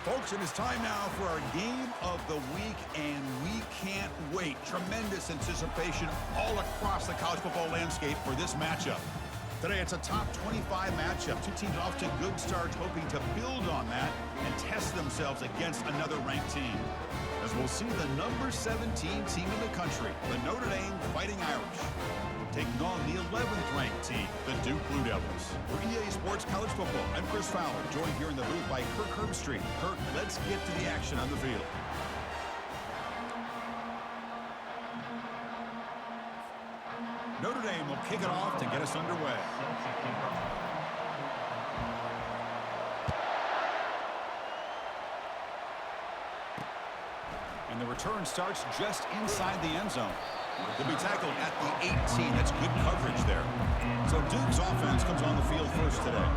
Folks, it is time now for our game of the week, and we can't wait. Tremendous anticipation all across the college football landscape for this matchup. Today, it's a top 25 matchup. Two teams off to good starts, hoping to build on that and test themselves against another ranked team. As we'll see the number 17 team in the country, the Notre Dame Fighting Irish, taking on the 11th ranked team, the Duke Blue Devils. For EA Sports College Football, I'm Chris Fowler, joined here in the booth by Kirk Herbstreit. Kirk, let's get to the action on the field. Notre Dame will kick it off to get us underway. And the return starts just inside the end zone. He'll be tackled at the 18. That's good coverage there. So Duke's offense comes on the field first today.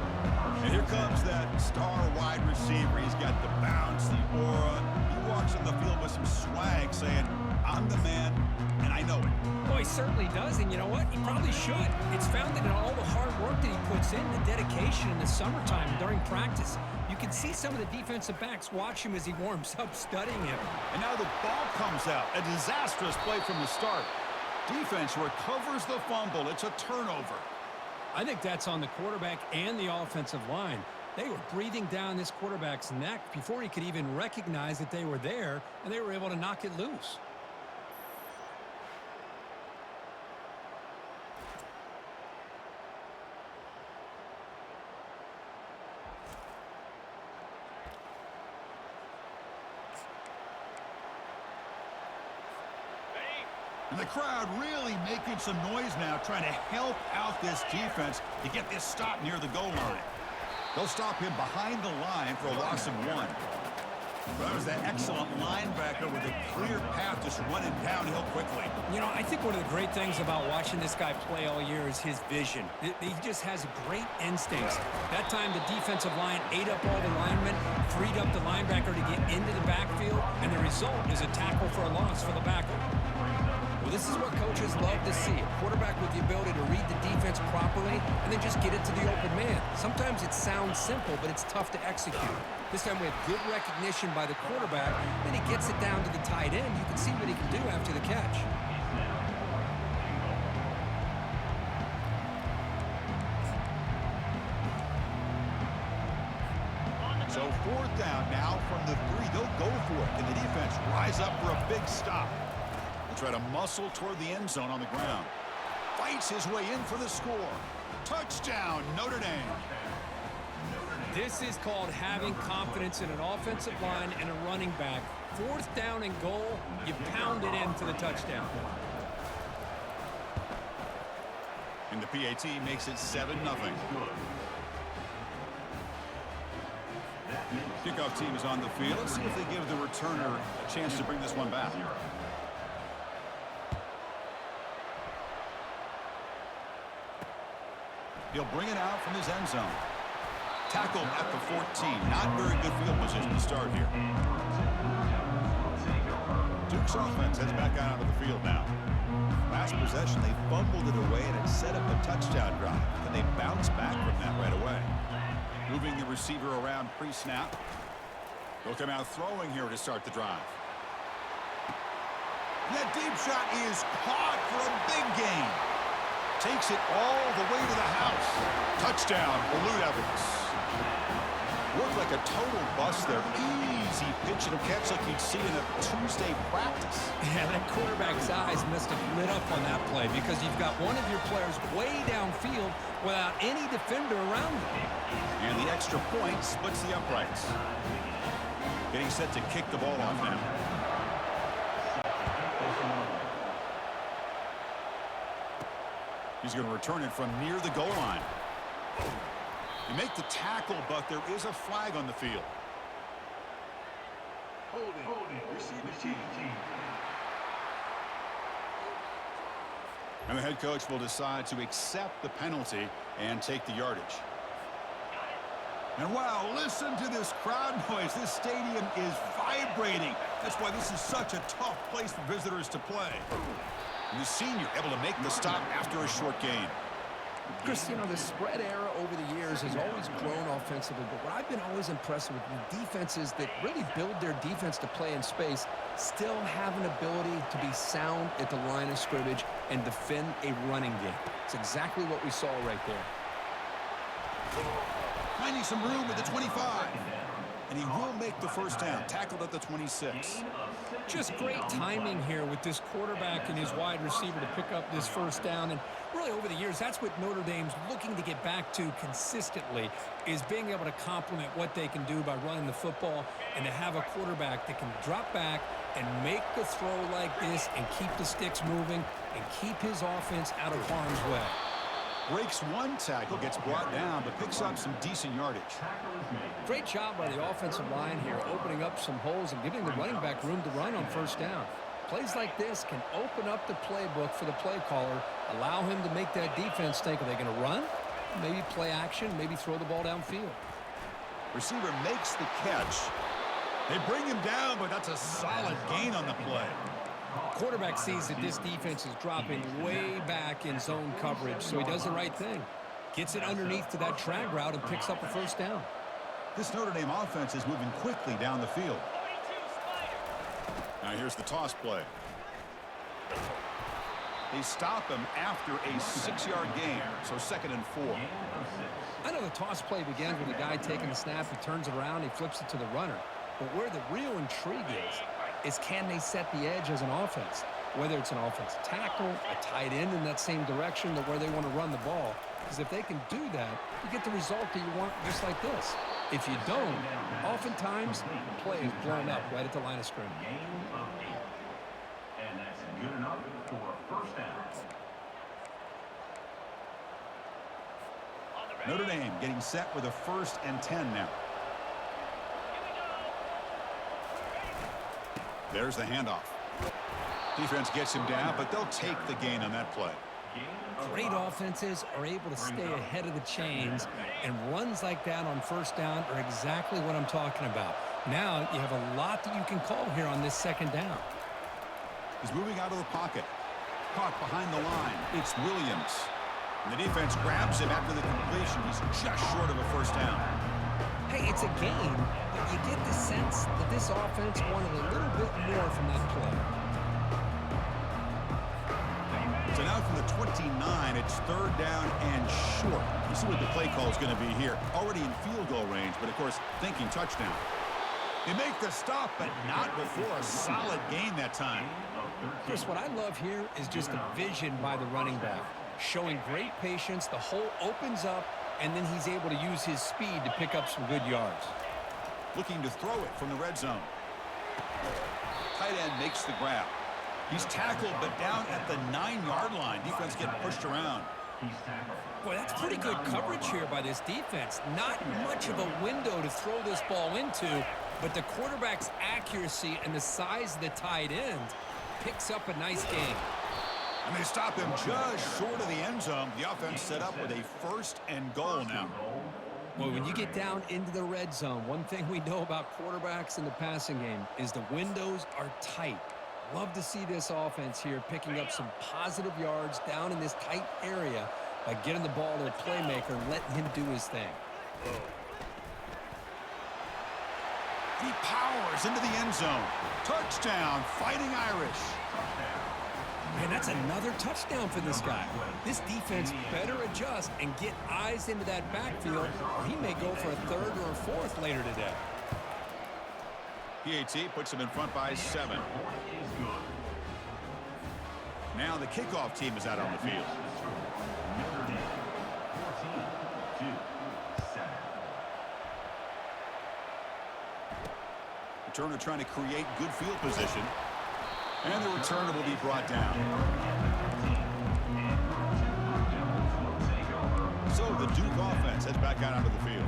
And here comes that star wide receiver. He's got the bounce, the aura. He walks on the field with some swag saying, I'm the man, and I know it. Well, he certainly does, and you know what? He probably should. It's founded in all the hard work that he puts in, the dedication in the summertime during practice. You can see some of the defensive backs watch him as he warms up, studying him. And now the ball comes out. A disastrous play from the start. Defense recovers the fumble. It's a turnover. I think that's on the quarterback and the offensive line. They were breathing down this quarterback's neck before he could even recognize that they were there, and they were able to knock it loose. And the crowd really making some noise now, trying to help out this defense to get this stop near the goal line. They'll stop him behind the line for a loss of 1. That was that excellent linebacker with a clear path just running downhill quickly. You know, I think one of the great things about watching this guy play all year is his vision. He just has great instincts. That time, the defensive line ate up all the linemen, freed up the linebacker to get into the backfield, and the result is a tackle for a loss for the backer. This is what coaches love to see, a quarterback with the ability to read the defense properly and then just get it to the open man. Sometimes it sounds simple, but it's tough to execute. This time we have good recognition by the quarterback, then he gets it down to the tight end. You can see what he can do after the catch. So 4th down now from the 3. They'll go for it. Can the defense rise up for a big stop? Try to muscle toward the end zone on the ground. Fights his way in for the score. Touchdown, Notre Dame. This is called having confidence in an offensive line and a running back. 4th down and goal, you pound it in for the touchdown. And the PAT makes it 7-0. Kickoff team is on the field. Let's see if they give the returner a chance to bring this one back. He'll bring it out from his end zone. Tackled at the 14. Not very good field position to start here. Duke's offense heads back out onto the field now. Last possession, they fumbled it away, and it set up a touchdown drive. Then they bounce back from that right away. Moving the receiver around pre-snap. They'll come out throwing here to start the drive. That deep shot is caught for a big gain. Takes it all the way to the house. Touchdown, Blue Devils. Looked like a total bust there. Easy pitch and catch like you'd see in a Tuesday practice. Yeah, that quarterback's eyes must have lit up on that play because you've got one of your players way downfield without any defender around him. And the extra point splits the uprights. Getting set to kick the ball off now. He's going to return it from near the goal line. You make the tackle, but there is a flag on the field. Holding. Receiver team. And the head coach will decide to accept the penalty and take the yardage. And wow, listen to this crowd noise. This stadium is vibrating. That's why this is such a tough place for visitors to play. And the senior able to make the stop after a short gain. Chris, you know, the spread era over the years has always grown offensively, but what I've been always impressed with defenses that really build their defense to play in space still have an ability to be sound at the line of scrimmage and defend a running game. It's exactly what we saw right there. Finding some room at the 25. And he will make the first down, tackled at the 26. Just great timing here with this quarterback and his wide receiver to pick up this first down. And really over the years, that's what Notre Dame's looking to get back to consistently, is being able to complement what they can do by running the football and to have a quarterback that can drop back and make the throw like this and keep the sticks moving and keep his offense out of harm's way. Breaks one tackle, gets brought down, but picks up some decent yardage. Great job by the offensive line here, opening up some holes and giving the running back room to run on first down. Plays like this can open up the playbook for the play caller, allow him to make that defense think, are they going to run? Maybe play action, maybe throw the ball downfield. Receiver makes the catch. They bring him down, but that's a solid gain on the play. Quarterback sees that this defense is dropping way back in zone coverage, so he does the right thing. Gets it underneath to that drag route and picks up a first down. This Notre Dame offense is moving quickly down the field. Now here's the toss play. They stop him after a 6-yard gain, so 2nd and 4. I know the toss play begins with a guy taking the snap, he turns it around, he flips it to the runner. But where the real intrigue is can they set the edge as an offense? Whether it's an offensive tackle, a tight end in that same direction to where they want to run the ball. Because if they can do that, you get the result that you want just like this. If you don't, oftentimes the play is blown up right at the line of scrimmage. And that's good enough for a first down. Notre Dame getting set with a 1st and 10 now. There's the handoff. Defense gets him down, but they'll take the gain on that play. Great offenses are able to stay ahead of the chains, and runs like that on first down are exactly what I'm talking about. Now you have a lot that you can call here on this 2nd down. He's moving out of the pocket. Caught behind the line. It's Williams. And the defense grabs him after the completion. He's just short of a first down. Hey, it's a game, but you get the sense that this offense wanted a little bit more from that play. So now from the 29, it's 3rd down and short. You see what the play call is going to be here. Already in field goal range, but of course, thinking touchdown. They make the stop, but not before a solid gain that time. Chris, what I love here is just the vision by the running back. Showing great patience, the hole opens up, and then he's able to use his speed to pick up some good yards. Looking to throw it from the red zone. Tight end makes the grab. He's tackled, but down at the 9-yard line. Defense getting pushed around. Boy, that's pretty good coverage here by this defense. Not much of a window to throw this ball into, but the quarterback's accuracy and the size of the tight end picks up a nice gain. And they stop him just short of the end zone. The offense set up with a 1st and goal now. Boy, when you get down into the red zone, one thing we know about quarterbacks in the passing game is the windows are tight. Love to see this offense here picking up some positive yards down in this tight area by getting the ball to a playmaker and letting him do his thing. He powers into the end zone. Touchdown, Fighting Irish. Man, that's another touchdown for this guy. This defense better adjust and get eyes into that backfield, or he may go for a 3rd or a 4th later today. PAT puts him in front by 7. Now the kickoff team is out on the field. Returner trying to create good field position. And the returner will be brought down. So the Duke offense heads back out onto the field.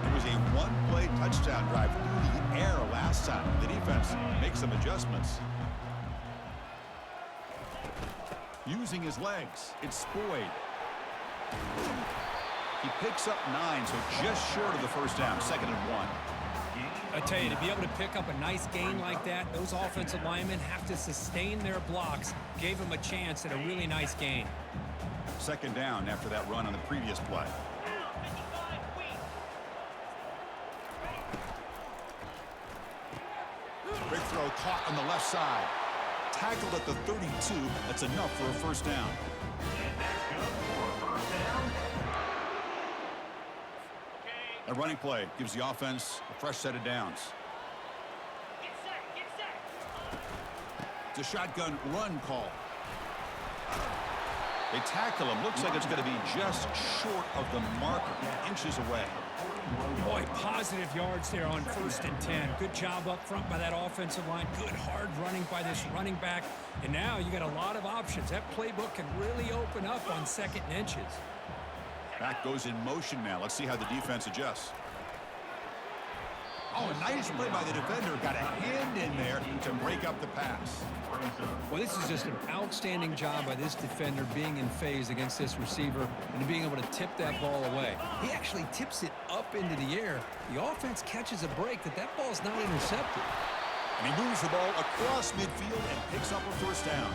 It was a 1-play touchdown drive through the air last time. The defense makes some adjustments. Using his legs, it's Spoyd. He picks up 9, so just short of the first down, 2nd and 1. I tell you, to be able to pick up a nice gain like that, those offensive linemen have to sustain their blocks. Gave him a chance at a really nice gain. Second down after that run on the previous play. Big throw caught on the left side. Tackled at the 32. That's enough for a first down. A running play gives the offense a fresh set of downs. It's a shotgun run call. They tackle him. Looks like it's going to be just short of the marker, inches away. Boy, positive yards there on 1st and 10. Good job up front by that offensive line. Good hard running by this running back. And now you got a lot of options. That playbook can really open up on 2nd and inches. Back goes in motion now. Let's see how the defense adjusts. Oh, a nice play by the defender. Got a hand in there to break up the pass. Well, this is just an outstanding job by this defender being in phase against this receiver and being able to tip that ball away. He actually tips it up into the air. The offense catches a break that ball's not intercepted. And he moves the ball across midfield and picks up a first down.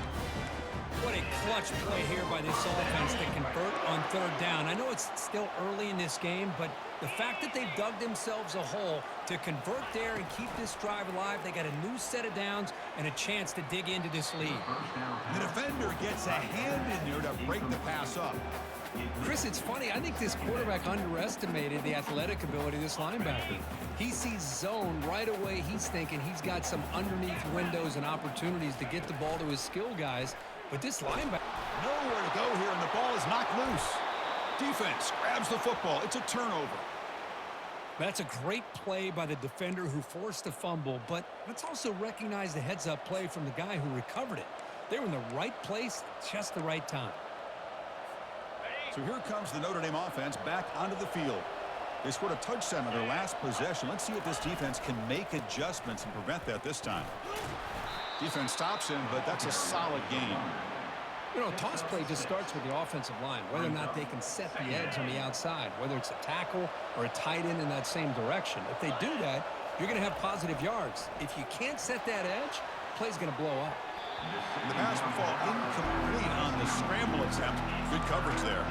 What a clutch play here by this offense to convert on 3rd down. I know it's still early in this game, but the fact that they've dug themselves a hole to convert there and keep this drive alive, they got a new set of downs and a chance to dig into this lead. The defender gets a hand in there to break the pass up. Chris, it's funny. I think this quarterback underestimated the athletic ability of this linebacker. He sees zone right away. He's thinking he's got some underneath windows and opportunities to get the ball to his skill guys. But this linebacker... Nowhere to go here, and the ball is knocked loose. Defense grabs the football. It's a turnover. That's a great play by the defender who forced the fumble, but let's also recognize the heads-up play from the guy who recovered it. They were in the right place, just the right time. So here comes the Notre Dame offense back onto the field. They scored a touchdown on their last possession. Let's see if this defense can make adjustments and prevent that this time. Defense stops him, but that's a solid game. You know, toss play just starts with the offensive line, whether or not they can set the edge on the outside, whether it's a tackle or a tight end in that same direction. If they do that, you're going to have positive yards. If you can't set that edge, play's going to blow up. The pass will fall incomplete on the scramble attempt. Good coverage there.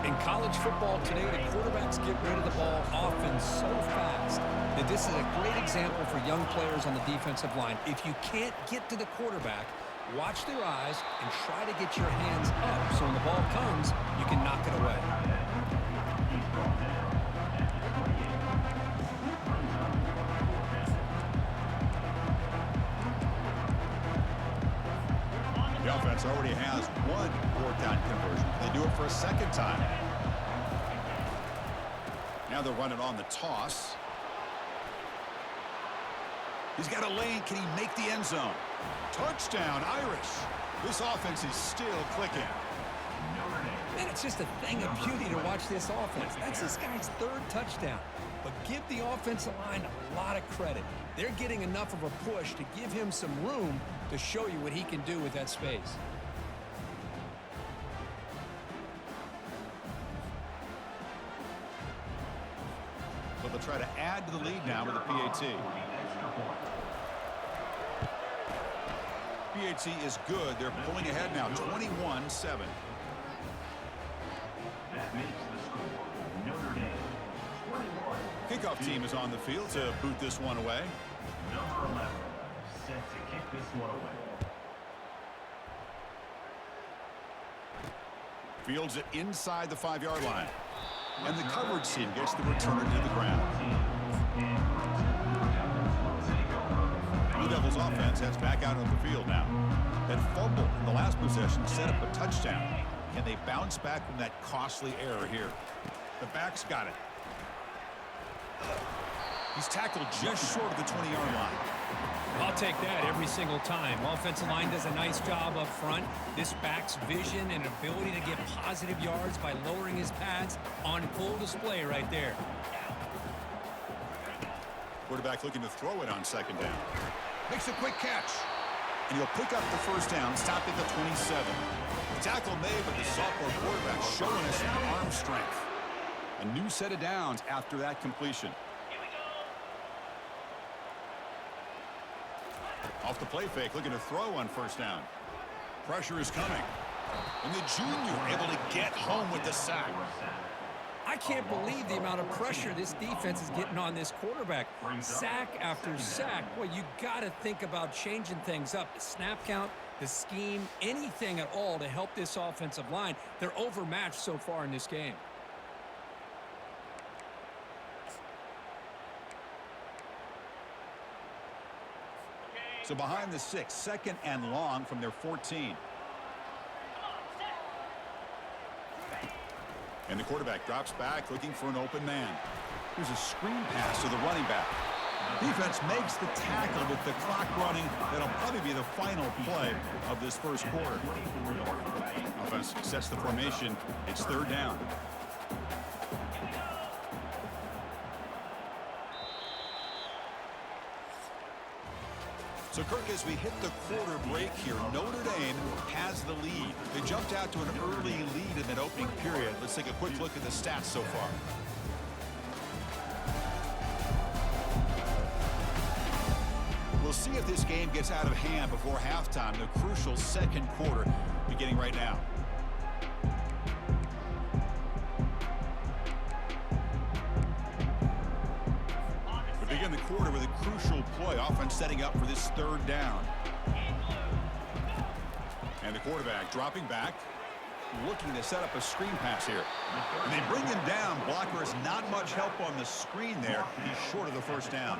In college football today, the quarterbacks get rid of the ball often so fast that this is a great example for young players on the defensive line. If you can't get to the quarterback, watch their eyes and try to get your hands up so when the ball comes, you can knock it away. The offense already has one 4th-down conversion. They do it for a second time. Now they're running on the toss. He's got a lane. Can he make the end zone? Touchdown, Irish. This offense is still clicking. Man, it's just a thing of beauty to watch this offense. That's this guy's 3rd touchdown. But give the offensive line a lot of credit. They're getting enough of a push to give him some room to show you what he can do with that space. So they'll try to add to the lead now with a PAT. PAT is good. They're pulling ahead now, 21-7. That makes the score Notre Dame 21. Kickoff team is on the field to boot this one away. Number 11 set to kick this one away. Fields it inside the 5-yard line. And the coverage team gets the returner to the ground. Blue Devils offense heads back out on the field now. That fumble in the last possession set up a touchdown. Can they bounce back from that costly error here? The back's got it. He's tackled just short of the 20-yard line. I'll take that every single time. Offensive line does a nice job up front. This back's vision and ability to get positive yards by lowering his pads on full display right there. Quarterback looking to throw it on 2nd down. Makes a quick catch. And he'll pick up the first down, stop at the 27. The tackle made, but the sophomore quarterback showing us some arm strength. A new set of downs after that completion. Off the play fake, looking to throw on 1st down. Pressure is coming. And the junior able to get home with the sack. I can't believe the amount of pressure this defense is getting on this quarterback. Sack after sack. Well, you got to think about changing things up. The snap count, the scheme, anything at all to help this offensive line. They're overmatched so far in this game. So behind the 6, 2nd and long from their 14. And the quarterback drops back looking for an open man. Here's a screen pass to the running back. Defense makes the tackle with the clock running. That'll probably be the final play of this first quarter. Offense sets the formation. It's 3rd down. So, Kirk, as we hit the quarter break here, Notre Dame has the lead. They jumped out to an early lead in that opening period. Let's take a quick look at the stats so far. We'll see if this game gets out of hand before halftime, the crucial 2nd quarter beginning right now. Begin the quarter with a crucial play. Offense setting up for this 3rd down. And the quarterback dropping back, looking to set up a screen pass here. And they bring him down. Blocker has not much help on the screen there. He's short of the 1st down.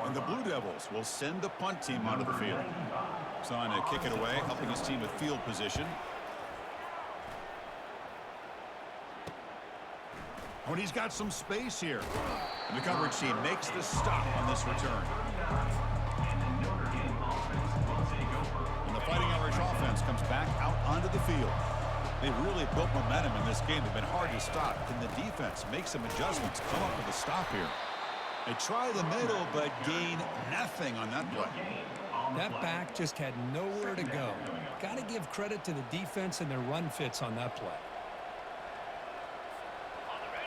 And the Blue Devils will send the punt team onto the field. He's on to kick it away, helping his team with field position. When he's got some space here. And the coverage team makes the stop on this return. And the Fighting Irish offense comes back out onto the field. They've really built momentum in this game. They've been hard to stop. Can the defense make some adjustments, come up with a stop here? They try the middle, but gain nothing on that play. That back just had nowhere to go. Got to give credit to the defense and their run fits on that play.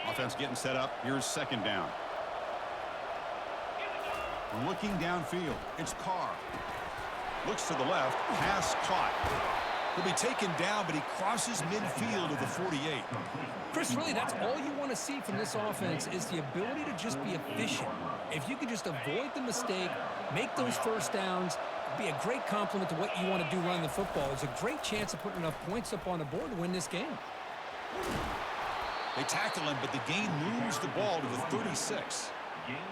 Offense getting set up. Here's 2nd down. Looking downfield. It's Carr. Looks to the left. Pass caught. He'll be taken down, but he crosses midfield of the 48. Chris, really, that's all you want to see from this offense is the ability to just be efficient. If you can just avoid the mistake, make those 1st downs, be a great compliment to what you want to do running the football. It's a great chance of putting enough points up on the board to win this game. They tackle him, but the gain moves the ball to the 36.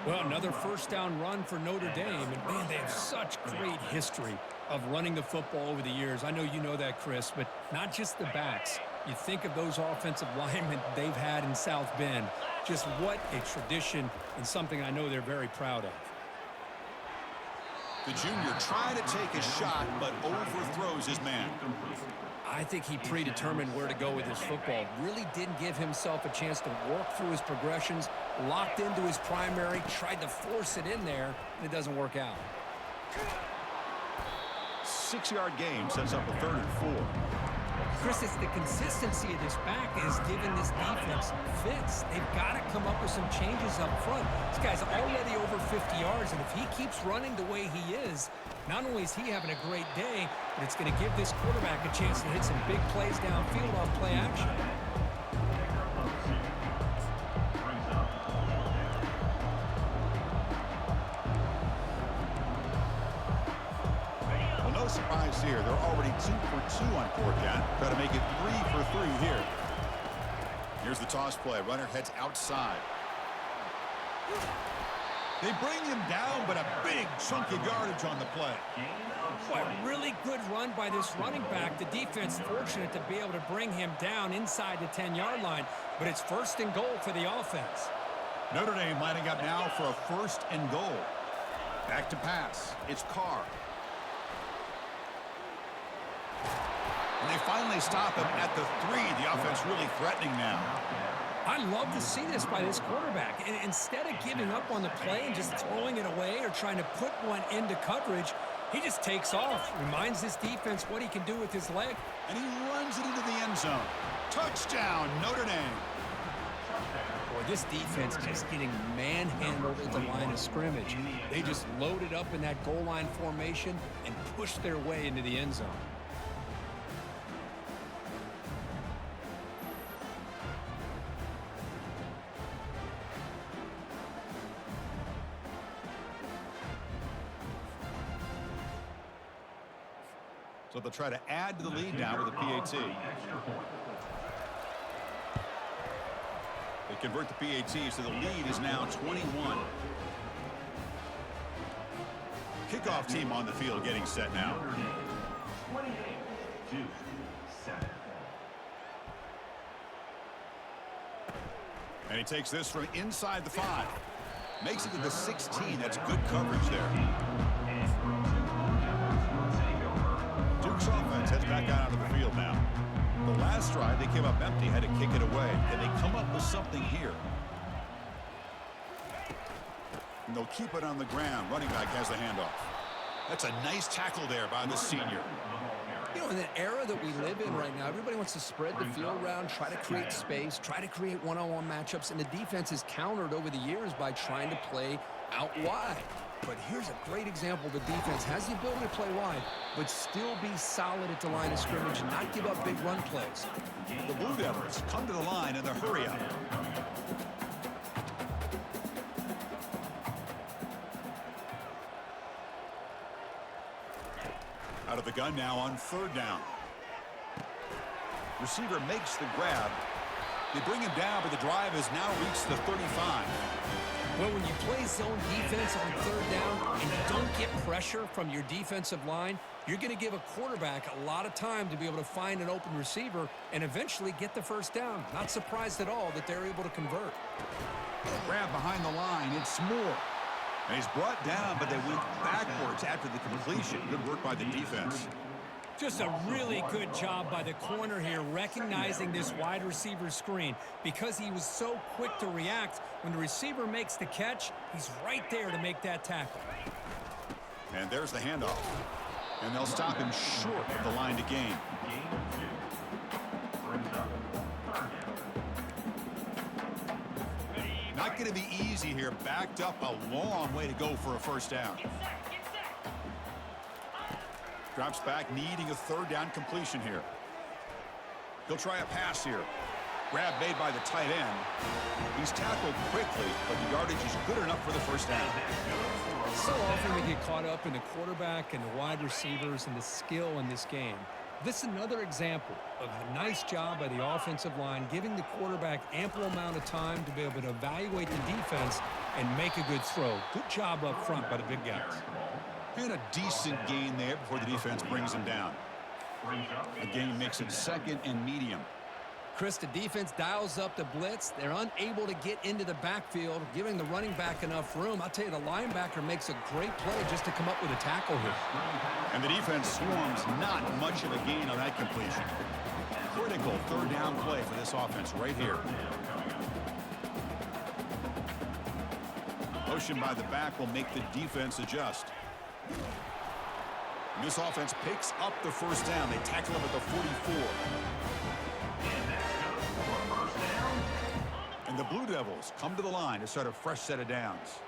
Well, another 1st down run for Notre Dame. And, man, they have such great history of running the football over the years. I know you know that, Chris, but not just the backs. You think of those offensive linemen they've had in South Bend. Just what a tradition and something I know they're very proud of. The junior trying to take a shot, but overthrows his man. I think he predetermined where to go with his football. Really didn't give himself a chance to work through his progressions, locked into his primary, tried to force it in there, and it doesn't work out. 6-yard gain sets up a 3rd and 4. Chris, it's the consistency of this back is giving this defense fits. They've got to come up with some changes up front. This guy's already over 50 yards, and if he keeps running the way he is, not only is he having a great day, but it's going to give this quarterback a chance to hit some big plays downfield on play action. Well, no surprise here. They're already 2 for 2 on 4th down. Try to make it 3 for 3 here. Here's the toss play. Runner heads outside. They bring him down, but a big chunk of yardage on the play. Boy, really good run by this running back. The defense fortunate to be able to bring him down inside the 10-yard line, but it's 1st and goal for the offense. Notre Dame lining up now for a 1st and goal. Back to pass. It's Carr. And they finally stop him at the 3. The offense really threatening now. I love to see this by this quarterback. And instead of giving up on the play and just throwing it away or trying to put one into coverage, he just takes off, reminds this defense what he can do with his leg. And he runs it into the end zone. Touchdown, Notre Dame. Boy, this defense just getting manhandled at the line of scrimmage. They just loaded up in that goal line formation and pushed their way into the end zone. So they'll try to add to the lead now with a PAT. They convert the PAT, so the lead is now 21. Kickoff team on the field getting set now. 28-7. And he takes this from inside the 5. Makes it to the 16. That's good coverage there. Duke's offense heads back out onto the field now. The last drive, they came up empty, had to kick it away. Can they come up with something here? And they'll keep it on the ground. Running back has the handoff. That's a nice tackle there by the senior. You know, in the era that we live in right now, everybody wants to spread the field around, try to create space, try to create one-on-one matchups, and the defense is countered over the years by trying to play out wide. But here's a great example. The defense has the ability to play wide, but still be solid at the line of scrimmage and not give up big run plays. The Blue Devils come to the line in the hurry-up. Out of the gun now on 3rd down. Receiver makes the grab. They bring him down, but the drive has now reached the 35. Well, when you play zone defense on 3rd down and you don't get pressure from your defensive line, you're going to give a quarterback a lot of time to be able to find an open receiver and eventually get the 1st down. Not surprised at all that they're able to convert. Grab behind the line. It's Moore. And he's brought down, but they went backwards after the completion. Good work by the defense. Just a really good job by the corner here, recognizing this wide receiver screen. Because he was so quick to react, when the receiver makes the catch, he's right there to make that tackle. And there's the handoff. And they'll stop him short of the line to gain. Not going to be easy here. Backed up a long way to go for a 1st down. Drops back, needing a 3rd down completion here. He'll try a pass here. Grab made by the tight end. He's tackled quickly, but the yardage is good enough for the 1st down. So often we get caught up in the quarterback and the wide receivers and the skill in this game. This is another example of a nice job by the offensive line, giving the quarterback ample amount of time to be able to evaluate the defense and make a good throw. Good job up front by the big guys. And a decent gain there before the defense brings him down. The gain makes it 2nd and medium. Chris, the defense dials up the blitz. They're unable to get into the backfield, giving the running back enough room. I'll tell you, the linebacker makes a great play just to come up with a tackle here. And the defense swarms, not much of a gain on that completion. Critical 3rd down play for this offense right here. Motion by the back will make the defense adjust. And this offense picks up the 1st down. They tackle him at the 44. And the Blue Devils come to the line to start a fresh set of downs.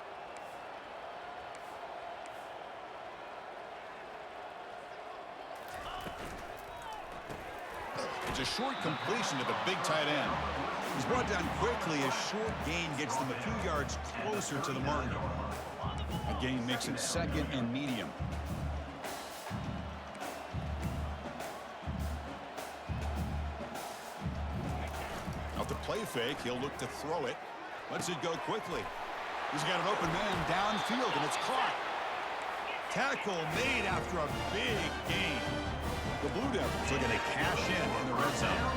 It's a short completion to the big tight end. He's brought down quickly. A short gain gets them a few yards closer to the mark. A gain makes it 2nd and medium. Out the play fake, he'll look to throw it. Lets it go quickly. He's got an open man downfield, and it's caught. Tackle made after a big gain. The Blue Devils are going to cash in the red zone.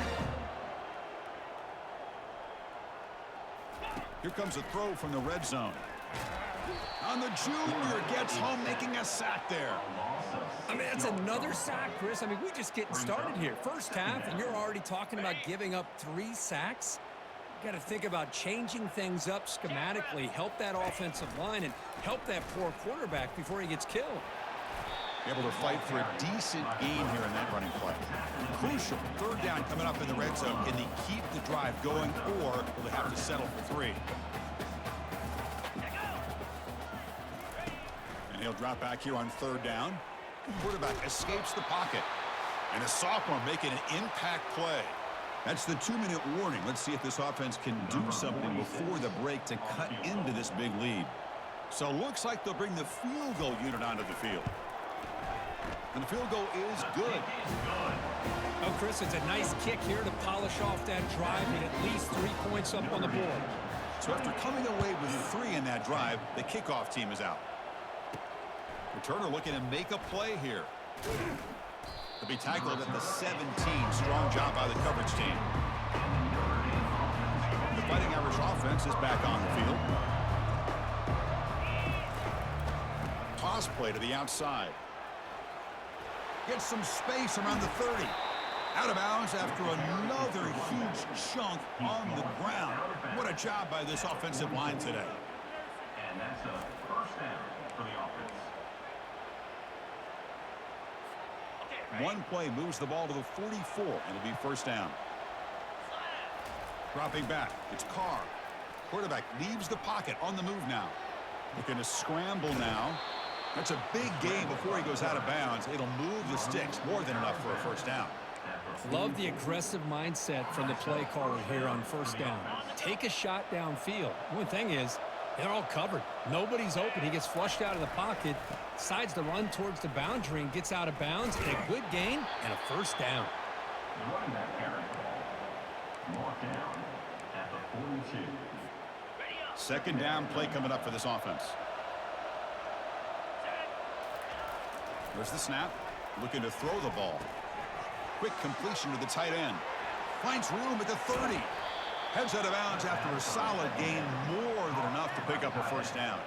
Here comes a throw from the red zone. On the junior, gets home, making a sack there. I mean, that's another sack, Chris. I mean, we're just getting started here. 1st half, and you're already talking about giving up 3 sacks. You got to think about changing things up schematically, help that offensive line, and help that poor quarterback before he gets killed. Able to fight for a decent gain here in that running play. Crucial 3rd down coming up in the red zone. Can they keep the drive going, or will they have to settle for 3? And he'll drop back here on 3rd down. Quarterback escapes the pocket. And a sophomore making an impact play. That's the 2-minute warning. Let's see if this offense can do something before the break to cut into this big lead. So looks like they'll bring the field goal unit onto the field. And the field goal is good. Oh, Chris, it's a nice kick here to polish off that drive with at least 3 points up on the board. So after coming away with 3 in that drive, the kickoff team is out. Returner looking to make a play here. To be tackled at the 17. Strong job by the coverage team. The Fighting Irish offense is back on the field. Toss play to the outside. Gets some space around the 30. Out of bounds after another huge chunk on the ground. What a job by this offensive line today. And that's a first down for the offense. One play moves the ball to the 44, and it'll be first down. Dropping back, it's Carr. Quarterback leaves the pocket on the move now. Looking to scramble now. That's a big gain before he goes out of bounds. It'll move the sticks, more than enough for a first down. Love the aggressive mindset from the play caller here on first down. Take a shot downfield. One thing is, they're all covered. Nobody's open. He gets flushed out of the pocket, decides to run towards the boundary and gets out of bounds. And a good gain and a first down. Running that carry ball. Marked down at the 42. Second down play coming up for this offense. There's the snap. Looking to throw the ball. Quick completion to the tight end. Finds room at the 30. Heads out of bounds after a solid gain, more than enough to pick up a first down.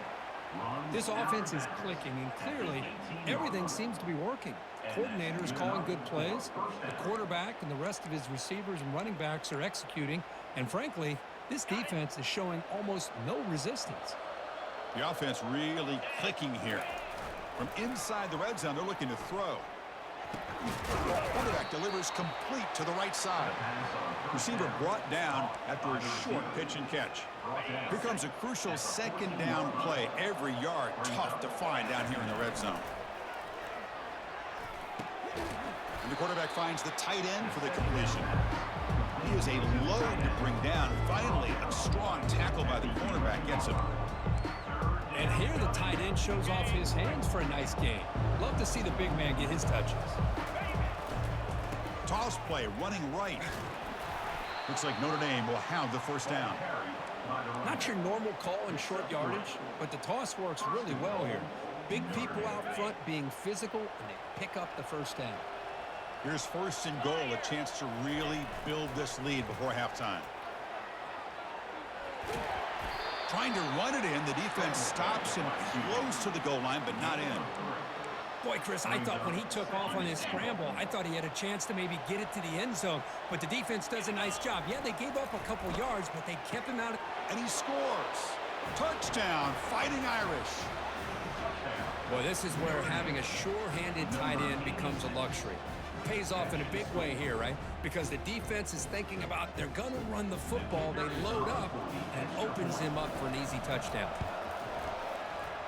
This offense is clicking, and clearly everything seems to be working. Coordinator is calling good plays. The quarterback and the rest of his receivers and running backs are executing. And frankly, this defense is showing almost no resistance. The offense really clicking here. From inside the red zone, they're looking to throw. Quarterback delivers complete to the right side. Receiver brought down after a short pitch and catch. Here comes a crucial second down play. Every yard tough to find down here in the red zone. And the quarterback finds the tight end for the completion. He is a load to bring down. Finally, a strong tackle by the cornerback gets him. And here the tight end shows off his hands for a nice gain. Love to see the big man get his touches. Toss play running right. Looks like Notre Dame will have the first down. Not your normal call in short yardage, but the toss works really well here. Big people out front being physical, and they pick up the first down. Here's first and goal, a chance to really build this lead before halftime. Trying to run it in, the defense stops him close to the goal line, but not in. Boy, Chris, I thought when he took off on his scramble, I thought he had a chance to maybe get it to the end zone. But the defense does a nice job. Yeah, they gave up a couple yards, but they kept him out. And he scores. Touchdown, Fighting Irish. Boy, this is where having a sure-handed tight end becomes a luxury. Pays off in a big way here, right? Because the defense is thinking about they're going to run the football. They load up, and it opens him up for an easy touchdown.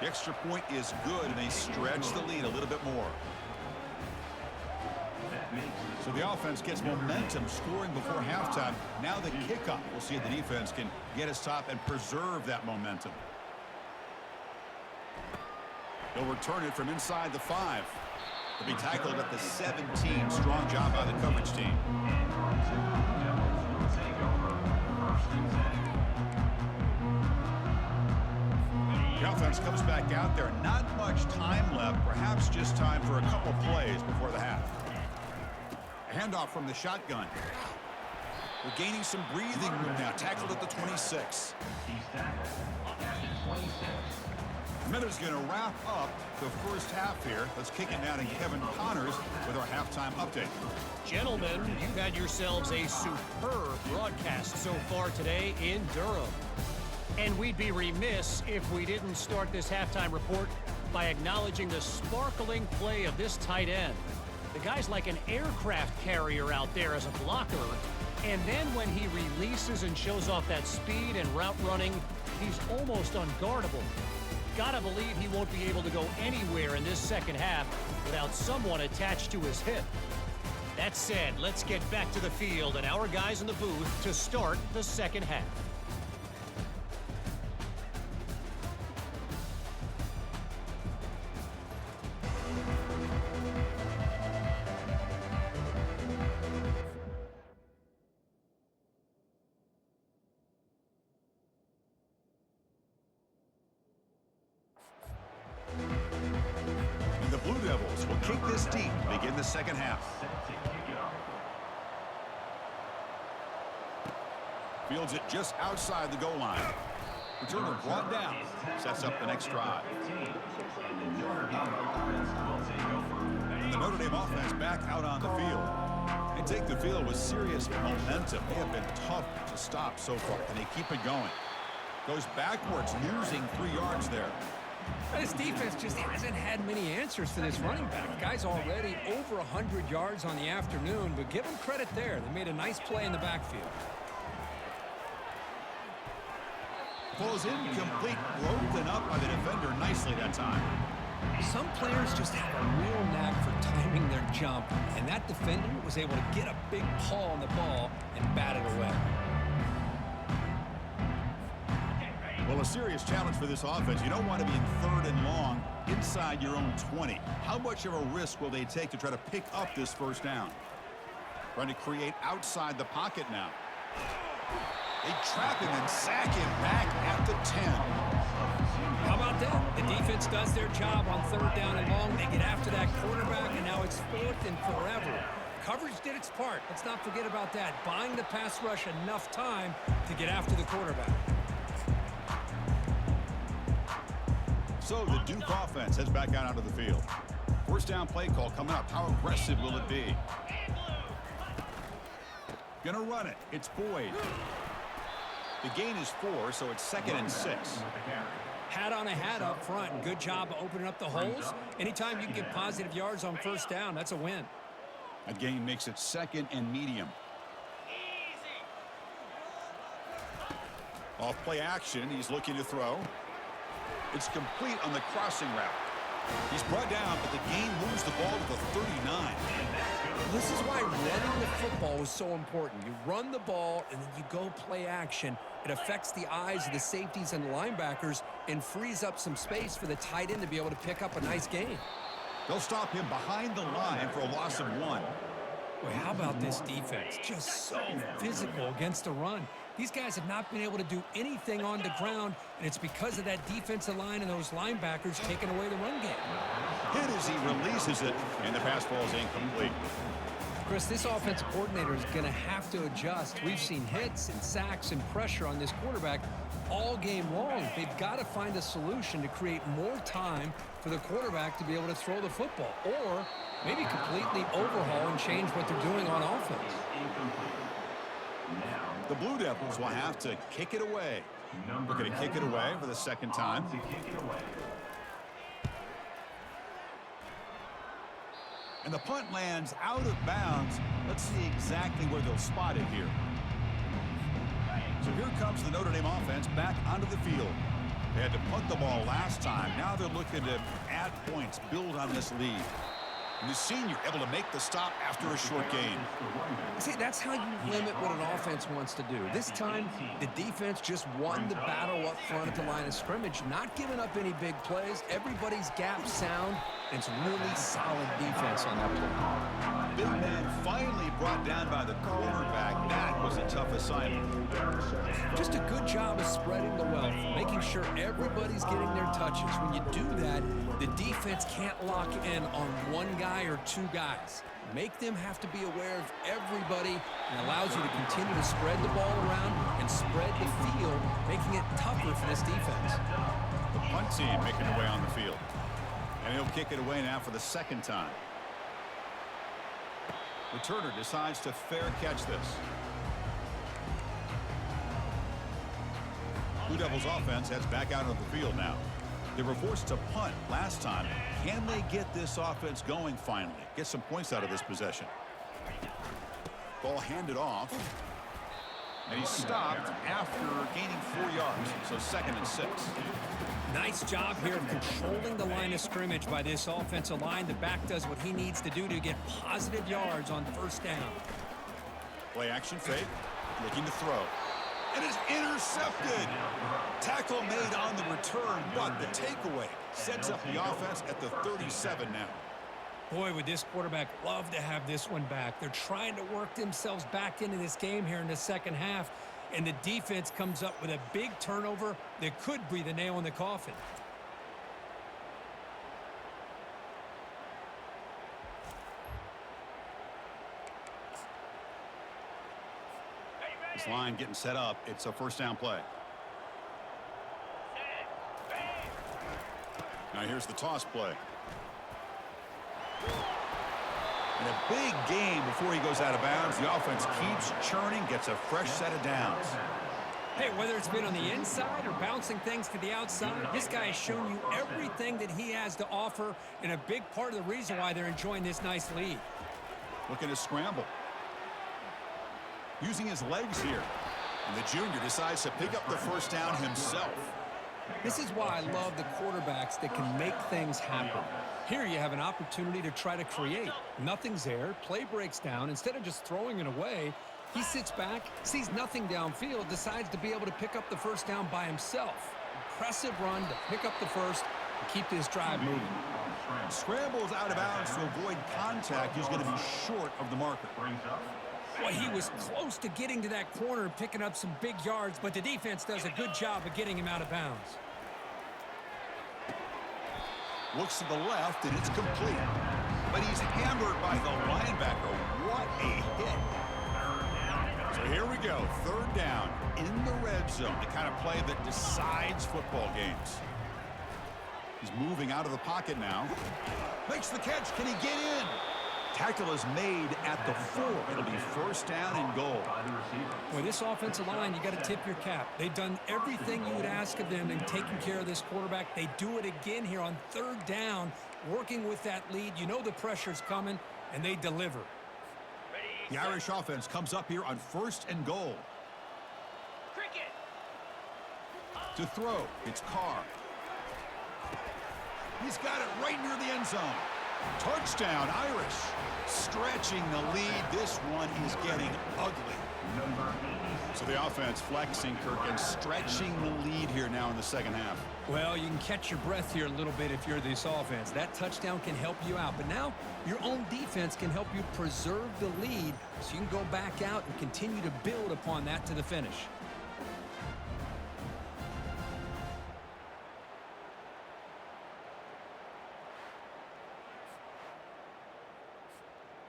The extra point is good, and they stretch the lead a little bit more. So the offense gets momentum, scoring before halftime. Now the kickoff. We'll see if the defense can get his top and preserve that momentum. They'll return it from inside the 5. To be tackled at the 17. Strong job by the coverage team. The offense comes back out there. Not much time left. Perhaps just time for a couple plays before the half. A handoff from the shotgun. We're gaining some breathing room now. Tackled at the 26. He's tackled at the 26. Miller's going to wrap up the first half here. Let's kick it down to Kevin Connors with our halftime update. Gentlemen, you've had yourselves a superb broadcast so far today in Durham. And we'd be remiss if we didn't start this halftime report by acknowledging the sparkling play of this tight end. The guy's like an aircraft carrier out there as a blocker. And then when he releases and shows off that speed and route running, he's almost unguardable. Gotta believe he won't be able to go anywhere in this second half without someone attached to his hip. That said, let's get back to the field and our guys in the booth to start the second half. Blue Devils will kick this deep to begin the second half. Set to kick it off. Fields it just outside the goal line. Returner brought down. Sets up the next drive. And the Notre Dame offense will take over. And the Notre Dame offense back out on the field. They take the field with serious momentum. They have been tough to stop so far, and they keep it going. Goes backwards, losing 3 yards there. This defense just hasn't had many answers for this running back. The guy's already over 100 yards on the afternoon, but give him credit there. They made a nice play in the backfield. Falls incomplete, broken up by the defender nicely that time. Some players just have a real knack for timing their jump, and that defender was able to get a big paw on the ball and bat it away. Well, a serious challenge for this offense. You don't want to be in 3rd and long inside your own 20. How much of a risk will they take to try to pick up this first down? Trying to create outside the pocket now. They trap him and sack him back at the 10. How about that? The defense does their job on 3rd down and long. They get after that quarterback, and now it's 4th and forever. Coverage did its part. Let's not forget about that. Buying the pass rush enough time to get after the quarterback. So the Duke offense heads back out onto the field. First down play call coming up. How aggressive will it be? Gonna run it. It's Boyd. The gain is 4, so it's 2nd and 6. Hat on a hat up front. Good job of opening up the holes. Anytime you can get positive yards on first down, that's a win. That gain makes it 2nd and medium. Off play action. He's looking to throw. It's complete on the crossing route. He's brought down, but the gain moves the ball to the 39. This is why running the football is so important. You run the ball, and then you go play action. It affects the eyes of the safeties and the linebackers and frees up some space for the tight end to be able to pick up a nice gain. They'll stop him behind the line for a loss of 1. Boy, how about this defense? Just so physical against the run. These guys have not been able to do anything on the ground, and it's because of that defensive line and those linebackers taking away the run game. Hit as he releases it, and the pass falls incomplete. Chris, this offensive coordinator is going to have to adjust. We've seen hits and sacks and pressure on this quarterback all game long. They've got to find a solution to create more time for the quarterback to be able to throw the football, or maybe completely overhaul and change what they're doing on offense. The Blue Devils will have to kick it away. They're going to kick it away for the 2nd time. And the punt lands out of bounds. Let's see exactly where they'll spot it here. So here comes the Notre Dame offense back onto the field. They had to punt the ball last time. Now they're looking to add points, build on this lead. And the senior able to make the stop after a short gain. See, that's how you limit what an offense wants to do. This time, the defense just won the battle up front at the line of scrimmage, not giving up any big plays. Everybody's gap sound, and it's really solid defense on that play. Big man finally brought down by the quarterback. That was a tough assignment. Just a good job of spreading the wealth, making sure everybody's getting their touches. When you do that, the defense can't lock in on one guy or 2 guys. Make them have to be aware of everybody, and allows you to continue to spread the ball around and spread the field, making it tougher for this defense. The punt team making their way on the field. And he'll kick it away now for the 2nd time. Returner decides to fair catch this. Blue Devils offense heads back out of the field now. They were forced to punt last time. Can they get this offense going finally? Get some points out of this possession. Ball handed off. And he stopped after gaining 4 yards. So 2nd and 6. Nice job here of controlling the line of scrimmage by this offensive line. The back does what he needs to do to get positive yards on first down. Play action fake. Looking to throw. And it's intercepted. Tackle made on the return, but the takeaway sets up the offense at the 37 now. Boy, would this quarterback love to have this one back. They're trying to work themselves back into this game here in the second half, and the defense comes up with a big turnover that could breathe a nail in the coffin. This line getting set up. It's a first down play. Now here's the toss play. And a big game before he goes out of bounds. The offense keeps churning, gets a fresh set of downs. Hey, whether it's been on the inside or bouncing things to the outside, this guy has shown you everything that he has to offer, and a big part of the reason why they're enjoying this nice lead. Looking to scramble. Using his legs here. And the junior decides to pick up the first down himself. This is why I love the quarterbacks that can make things happen. Here you have an opportunity to try to create. Nothing's there. Play breaks down. Instead of just throwing it away, he sits back, sees nothing downfield, decides to be able to pick up the first down by himself. Impressive run to pick up the first and keep this drive moving. Scrambles out of bounds to avoid contact. He's going to be short of the marker. Boy, he was close to getting to that corner and picking up some big yards, but the defense does a good job of getting him out of bounds. Looks to the left, and it's complete. But he's hammered by the linebacker. What a hit. So here we go, third down in the red zone, the kind of play that decides football games. He's moving out of the pocket now. Makes the catch. Can he get in? Tackle is made at the 4. It'll be first down and goal. Boy, this offensive line, you got to tip your cap. They've done everything you would ask of them in taking care of this quarterback. They do it again here on third down, working with that lead. You know the pressure's coming, and they deliver. The Irish offense comes up here on first and goal. To throw, it's Carr. He's got it right near the end zone. Touchdown, Irish. Stretching the lead. This one is getting ugly. So the offense flexing, Kirk, and stretching the lead here now in the second half. Well, you can catch your breath here a little bit if you're this offense. That touchdown can help you out. But now your own defense can help you preserve the lead so you can go back out and continue to build upon that to the finish.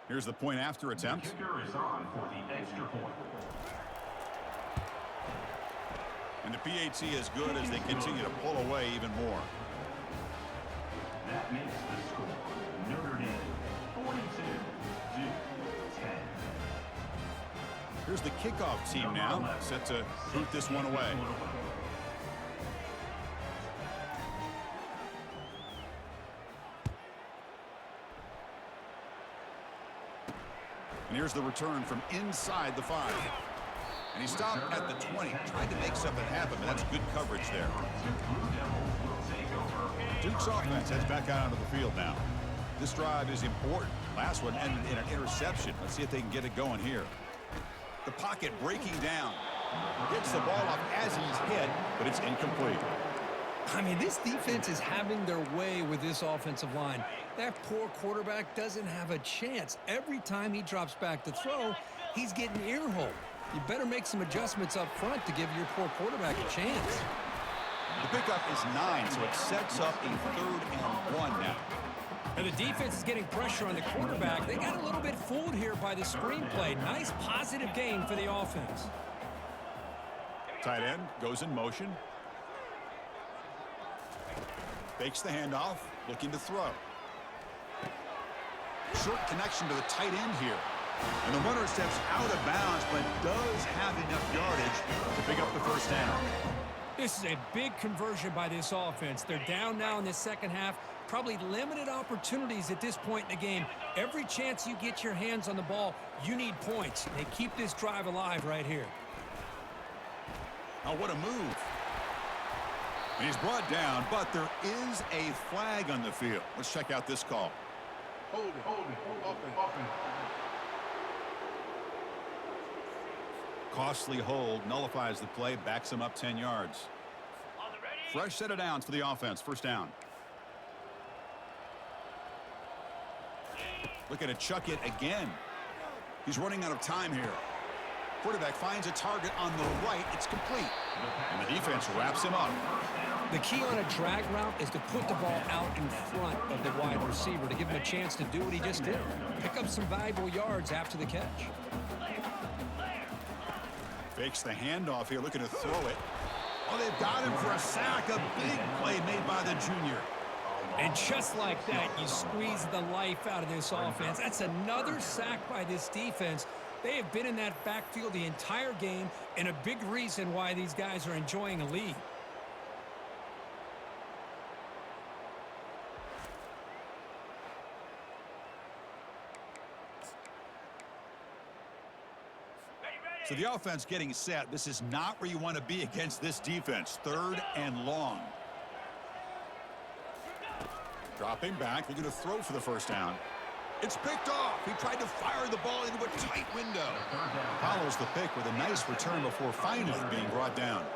Here's the point after attempt. The kicker is on for the extra point. And the PAT is good as they continue to pull away even more. That makes the score Notre Dame 42-10. Here's the kickoff team now, set to boot this one away. And here's the return from inside the 5. And he stopped at the 20, tried to make something happen, but that's good coverage there. Duke's offense heads back out onto the field now. This drive is important. Last one ended in an interception. Let's see if they can get it going here. The pocket breaking down. Gets the ball off as he's hit, but it's incomplete. I mean, this defense is having their way with this offensive line. That poor quarterback doesn't have a chance. Every time he drops back to throw, he's getting ear-holed. You better make some adjustments up front to give your poor quarterback a chance. The pickup is 9, so it sets up a 3rd and 1 now. And the defense is getting pressure on the quarterback. They got a little bit fooled here by the screenplay. Nice positive game for the offense. Tight end goes in motion. Fakes the handoff, looking to throw. Short connection to the tight end here. And the runner steps out of bounds, but does have enough yardage to pick up the first down. This is a big conversion by this offense. They're down now in the second half. Probably limited opportunities at this point in the game. Every chance you get your hands on the ball, you need points. They keep this drive alive right here. Oh, what a move. And he's brought down, but there is a flag on the field. Let's check out this call. Hold it. Open. Costly hold, nullifies the play, backs him up 10 yards. Fresh set of downs for the offense, first down. Looking to chuck it again. He's running out of time here. Quarterback finds a target on the right. It's complete. And the defense wraps him up. The key on a drag route is to put the ball out in front of the wide receiver to give him a chance to do what he just did. Pick up some valuable yards after the catch. Fakes the handoff here, looking to throw it. Oh, they've got him for a sack. A big play made by the junior. And just like that, you squeeze the life out of this offense. That's another sack by this defense. They have been in that backfield the entire game, and a big reason why these guys are enjoying a lead. So the offense getting set. This is not where you want to be against this defense. 3rd and long. Dropping back, looking to throw for the first down. It's picked off. He tried to fire the ball into a tight window. Follows the pick with a nice return before finally being brought down.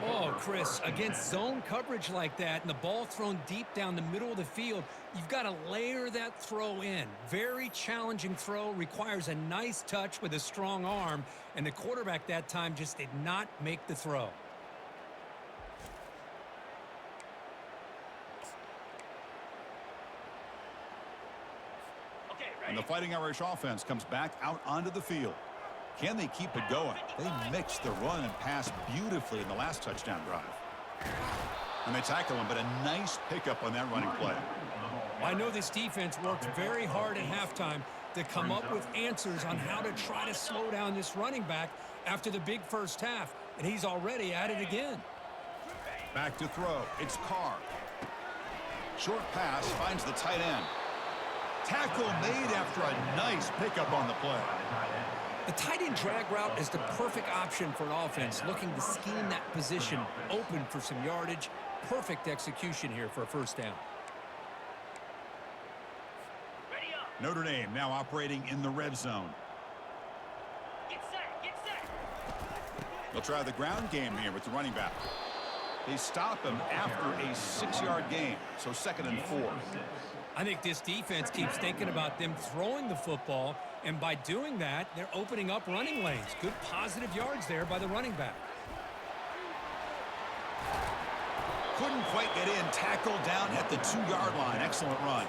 Oh, Chris, against zone coverage like that and the ball thrown deep down the middle of the field, you've got to layer that throw in. Very challenging throw, requires a nice touch with a strong arm, and the quarterback that time just did not make the throw. And the Fighting Irish offense comes back out onto the field. Can they keep it going? They mixed the run and pass beautifully in the last touchdown drive. And they tackle him, but a nice pickup on that running play. I know this defense worked very hard at halftime to come up with answers on how to try to slow down this running back after the big first half, and he's already at it again. Back to throw. It's Carr. Short pass finds the tight end. Tackle made after a nice pickup on the play. The tight end drag route is the perfect option for an offense looking to scheme that position open for some yardage. Perfect execution here for a first down. Notre Dame now operating in the red zone. They'll try the ground game here with the running back. They stop him after a 6-yard gain, so 2nd and 4. I think this defense keeps thinking about them throwing the football, and by doing that, they're opening up running lanes. Good positive yards there by the running back. Couldn't quite get in. Tackled down at the 2-yard line. Excellent run.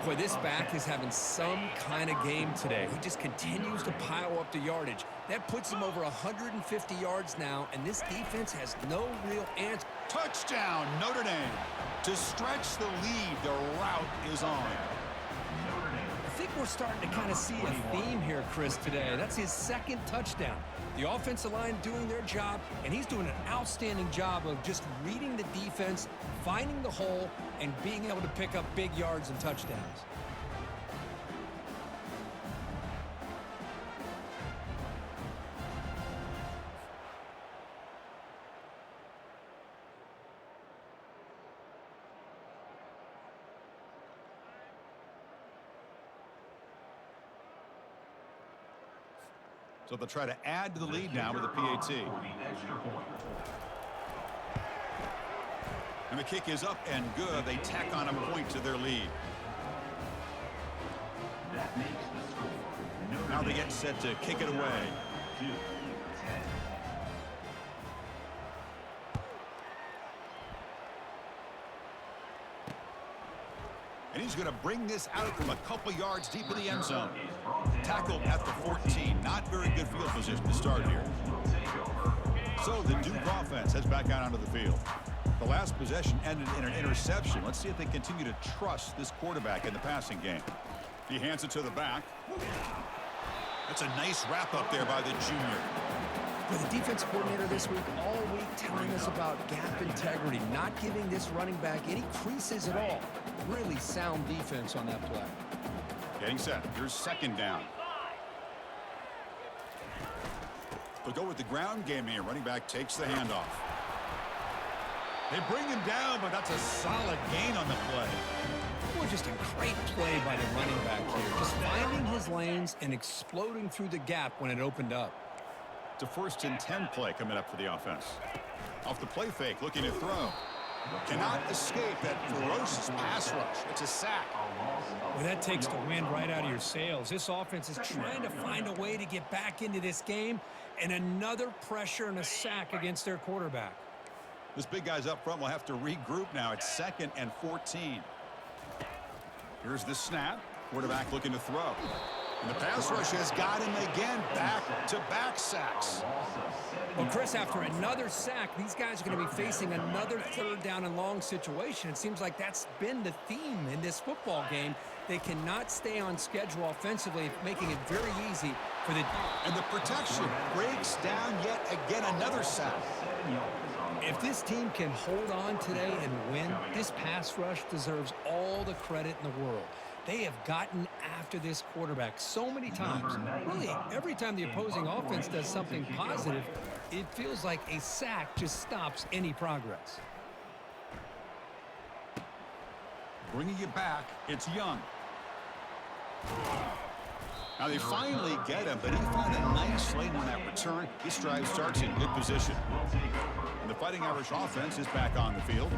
Boy, this back is having some kind of game today. He just continues to pile up the yardage. That puts him over 150 yards now, and this defense has no real answer. Touchdown, Notre Dame. To stretch the lead, the route is on. I think we're starting to kind of see a theme here, Chris, today. That's his 2nd touchdown. The offensive line doing their job, and he's doing an outstanding job of just reading the defense, finding the hole, and being able to pick up big yards and touchdowns. So they'll try to add to the lead now with a PAT. And the kick is up and good. They tack on a point to their lead. Now they get set to kick it away. And he's going to bring this out from a couple yards deep in the end zone. Tackled at the 14. Not very good field position to start here. So the Duke offense heads back out onto the field. The last possession ended in an interception. Let's see if they continue to trust this quarterback in the passing game. He hands it to the back. That's a nice wrap up there by the junior. But the defense coordinator this week, all week, telling us about gap integrity, not giving this running back any creases at all. Really sound defense on that play. Getting set. Here's 2nd down. They'll go with the ground game here. Running back takes the handoff. They bring him down, but that's a solid gain on the play. Well, just a great play by the running back here. Just finding his lanes and exploding through the gap when it opened up. It's a 1st and 10 play coming up for the offense. Off the play fake, looking to throw. Cannot escape that ferocious pass rush. It's a sack. Well, that takes the wind right out of your sails. This offense is trying to find a way to get back into this game, and another pressure and a sack against their quarterback. This big guy's up front will have to regroup now. It's 2nd and 14. Here's the snap. Quarterback looking to throw. And the pass rush has got him again. Back-to-back sacks. Well, Chris, after another sack, these guys are going to be facing another third down and long situation. It seems like that's been the theme in this football game. They cannot stay on schedule offensively, making it very easy for the... And the protection breaks down yet again another sack. If this team can hold on today and win, this pass rush deserves all the credit in the world. They have gotten after this quarterback so many times. Really, every time the opposing offense does something positive, it feels like a sack just stops any progress. Bringing it back, it's Young. Now they finally get him, but he found a nice lane on that return. This drive starts in good position. And the Fighting Irish offense is back on the field.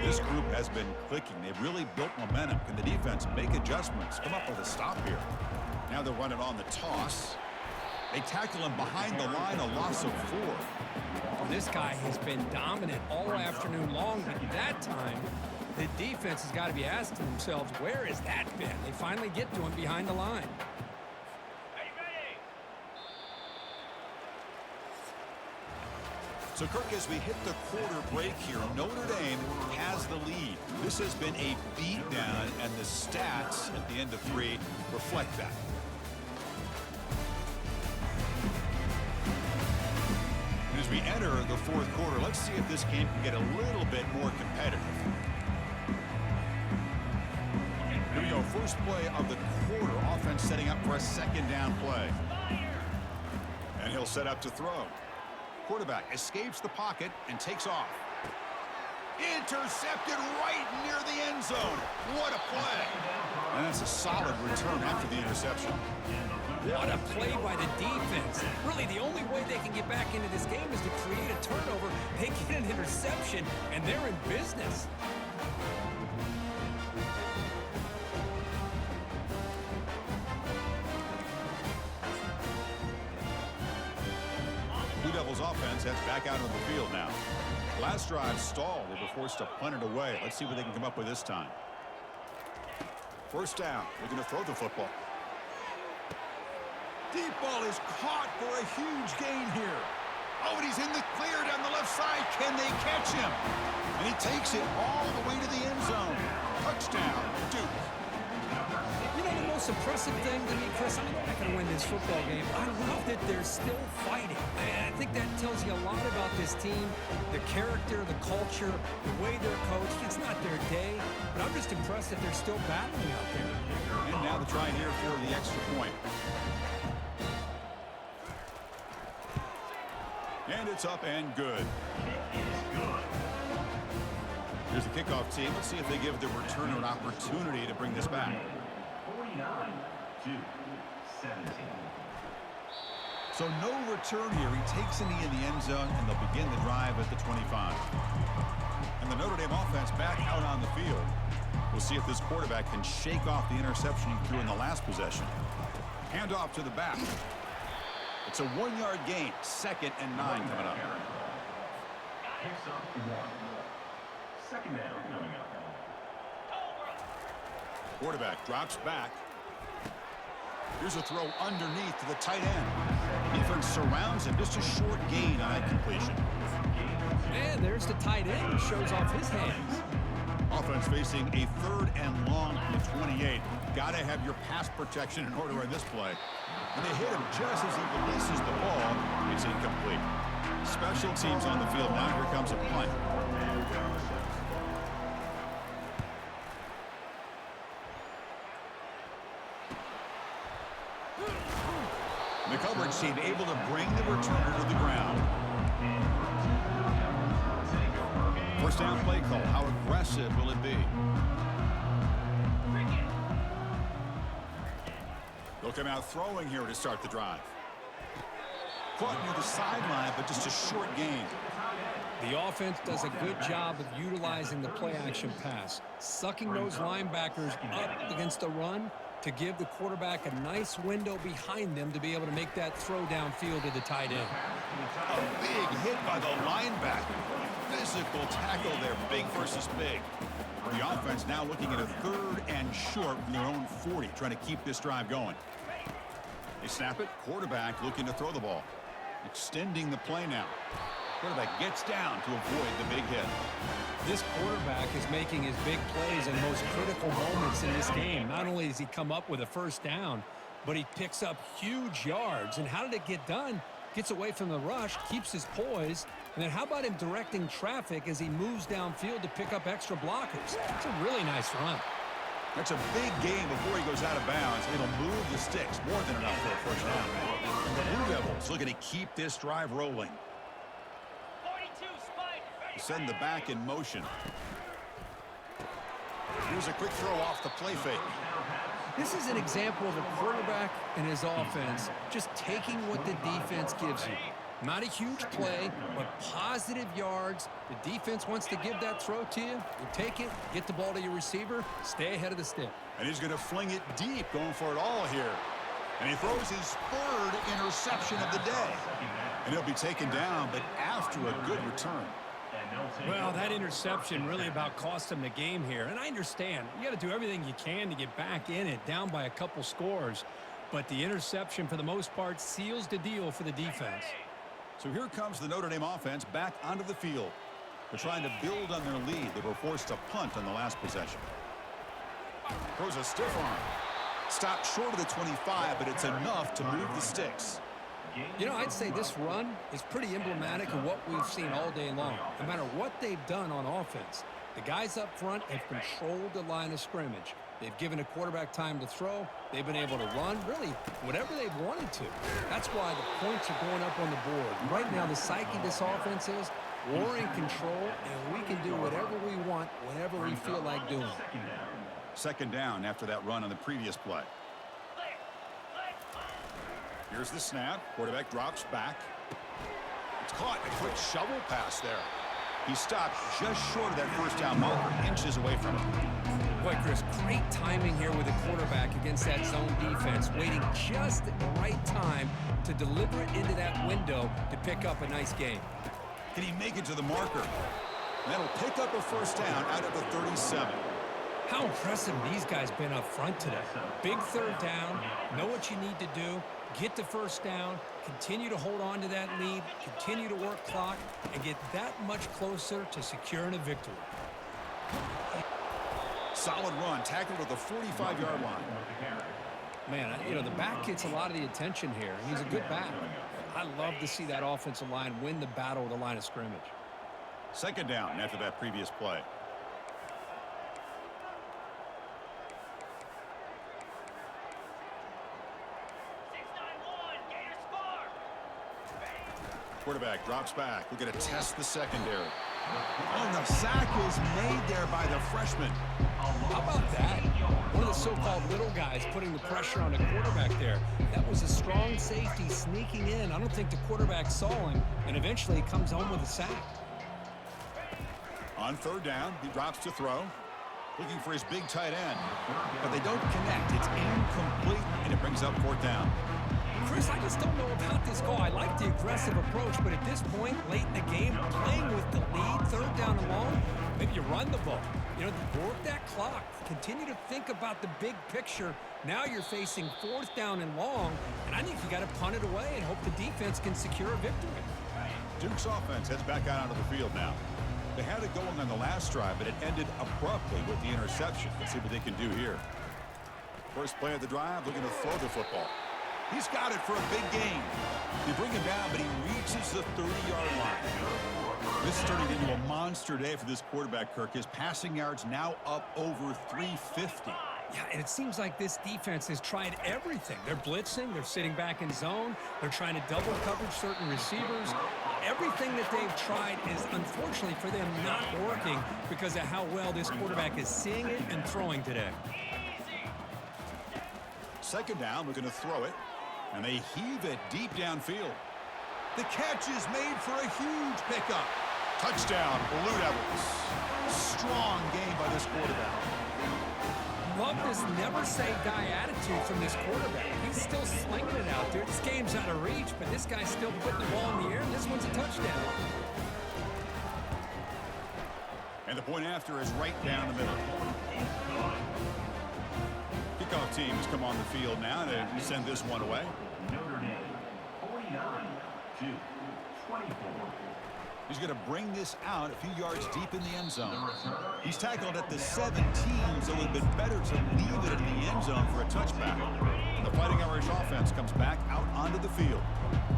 This group has been clicking. They've really built momentum. Can the defense make adjustments? Come up with a stop here. Now they're running on the toss. They tackle him behind the line, a loss of 4. This guy has been dominant all afternoon long, but that time, the defense has got to be asking themselves, where has that been? They finally get to him behind the line. So, Kirk, as we hit the quarter break here, Notre Dame has the lead. This has been a beatdown, and the stats at the end of 3 reflect that. And as we enter the 4th quarter, let's see if this game can get a little bit more competitive. Here we go, first play of the quarter. Offense setting up for a 2nd down play. And he'll set up to throw. Quarterback escapes the pocket and takes off. Intercepted right near the end zone. What a play. And that's a solid return after the interception. What a play by the defense. Really, the only way they can get back into this game is to create a turnover. They get an interception, and they're in business. Devils offense heads back out on the field now. Last drive stalled. They were forced to punt it away. Let's see what they can come up with this time. First down. They're going to throw the football. Deep ball is caught for a huge gain here. Oh, and he's in the clear down the left side. Can they catch him? And he takes it all the way to the end zone. Touchdown, Duke. You know, the most impressive thing to me, Chris, I mean, they're not going to win this football game. I love that they're still fighting. And I think that tells you a lot about this team, the character, the culture, the way they're coached. It's not their day, but I'm just impressed that they're still battling out there. And now the try here for the extra point. And it's up and good. Here's the kickoff team. Let's see if they give the returner an opportunity to bring this back. 49-17. So no return here. He takes a knee in the end zone, and they'll begin the drive at the 25. And the Notre Dame offense back out on the field. We'll see if this quarterback can shake off the interception he threw in the last possession. Handoff to the back. It's a 1-yard gain. 2nd and 9 coming up. Picks up 1. 2nd down coming up. Quarterback drops back. Here's a throw underneath to the tight end. Defense surrounds him. Just a short gain on that completion. And there's the tight end who shows off his hands. Offense facing a 3rd and long from the 28. Got to have your pass protection in order in this play. And they hit him just as he releases the ball. It's incomplete. Special teams on the field. Now here comes a punt. The coverage team able to bring the returner to the ground. First down play call. How aggressive will it be? They'll come out throwing here to start the drive. Caught near the sideline, but just a short gain. The offense does a good job of utilizing the play-action pass, sucking those linebackers up against the run to give the quarterback a nice window behind them to be able to make that throw downfield to the tight end. A big hit by the linebacker. Physical tackle there, big versus big. The offense now looking at a 3rd and short from their own 40, trying to keep this drive going. They snap it. Quarterback looking to throw the ball. Extending the play now. Quarterback gets down to avoid the big hit. This quarterback is making his big plays in most critical moments in this game. Not only does he come up with a first down, but he picks up huge yards. And how did it get done? Gets away from the rush, keeps his poise, and then how about him directing traffic as he moves downfield to pick up extra blockers? It's a really nice run. That's a big gain before he goes out of bounds. It'll move the sticks more than enough for a first down. And the Blue Devils looking to keep this drive rolling. Send the back in motion. Here's a quick throw off the play fake. This is an example of a quarterback and his offense just taking what the defense gives you. Not a huge play, but positive yards. The defense wants to give that throw to you. You take it, get the ball to your receiver, stay ahead of the stick. And he's going to fling it deep, going for it all here. And he throws his third interception of the day. And he'll be taken down, but after a good return. Well, that interception really about cost him the game here. And I understand. You got to do everything you can to get back in it, down by a couple scores. But the interception, for the most part, seals the deal for the defense. So here comes the Notre Dame offense back onto the field. They're trying to build on their lead. They were forced to punt on the last possession. Throws a stiff arm. Stopped short of the 25, but it's enough to move the sticks. You know, I'd say this run is pretty emblematic of what we've seen all day long. No matter what they've done on offense, the guys up front have controlled the line of scrimmage. They've given a quarterback time to throw. They've been able to run, really, whatever they've wanted to. That's why the points are going up on the board. Right now, the psyche of this offense is we're in control, and we can do whatever we want, whatever we feel like doing. Second down after that run on the previous play. Here's the snap. Quarterback drops back. It's caught. A quick shovel pass there. He stopped just short of that first down marker, inches away from it. Boy, Chris, great timing here with the quarterback against that zone defense, waiting just at the right time to deliver it into that window to pick up a nice gain. Can he make it to the marker? That'll pick up a first down out of the 37. How impressive these guys been up front today. Big third down, know what you need to do, get the first down, continue to hold on to that lead, continue to work clock, and get that much closer to securing a victory. Solid run, tackled at the 45-yard line. Man, you know, the back gets a lot of the attention here, and he's a good back. I love to see that offensive line win the battle at the line of scrimmage. Second down after that previous play. Quarterback drops back. We're going to test the secondary. Oh, the sack is made there by the freshman. How about that? One of the so-called little guys putting the pressure on the quarterback there. That was a strong safety sneaking in. I don't think the quarterback saw him, and eventually he comes home with a sack. On third down, he drops to throw. Looking for his big tight end. But they don't connect. It's incomplete, and it brings up fourth down. Chris, I just don't know about this call. I like the aggressive approach, but at this point, late in the game, playing with the lead, third down and long, maybe you run the ball. You know, work that clock. Continue to think about the big picture. Now you're facing fourth down and long, and I think you got to punt it away and hope the defense can secure a victory. Duke's offense heads back out onto the field now. They had it going on the last drive, but it ended abruptly with the interception. Let's see what they can do here. First play of the drive, looking to throw the football. He's got it for a big gain. They bring him down, but he reaches the 30-yard line. This is turning into a monster day for this quarterback, Kirk. His passing yards now up over 350. Yeah, and it seems like this defense has tried everything. They're blitzing, they're sitting back in zone, they're trying to double coverage certain receivers. Everything that they've tried is, unfortunately for them, not working because of how well this quarterback is seeing it and throwing today. Second down, looking to throw it, and they heave it deep downfield. The catch is made for a huge pickup. Touchdown, Blue Devils. Strong game by this quarterback. Love this never-say-die attitude from this quarterback. He's still slinging it out there. This game's out of reach, but this guy's still putting the ball in the air, and this one's a touchdown. And the point after is right down the middle. Kickoff teams come on the field now to send this one away. 42, 24. He's going to bring this out a few yards deep in the end zone. He's tackled at the 17, so it would have been better to leave it in the end zone for a touchback. And the Fighting Irish offense comes back out onto the field.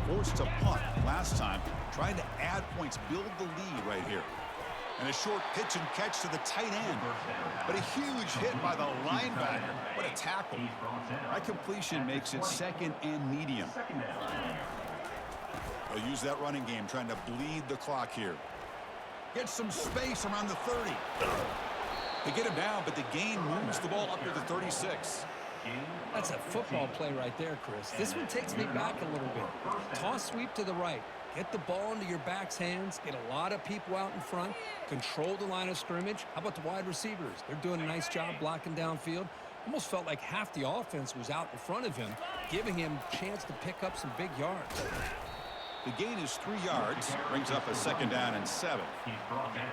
Forced to punt last time, trying to add points, build the lead right here. And a short pitch and catch to the tight end. But a huge hit by the linebacker. What a tackle. That completion makes it second and medium. They'll use that running game, trying to bleed the clock here. Get some space around the 30. They get him down, but the gain moves the ball up to the 36. That's a football play right there, Chris. This one takes me back a little bit. Toss sweep to the right. Get the ball into your back's hands. Get a lot of people out in front. Control the line of scrimmage. How about the wide receivers? They're doing a nice job blocking downfield. Almost felt like half the offense was out in front of him, giving him a chance to pick up some big yards. The gain is 3 yards, brings up a second down and 7.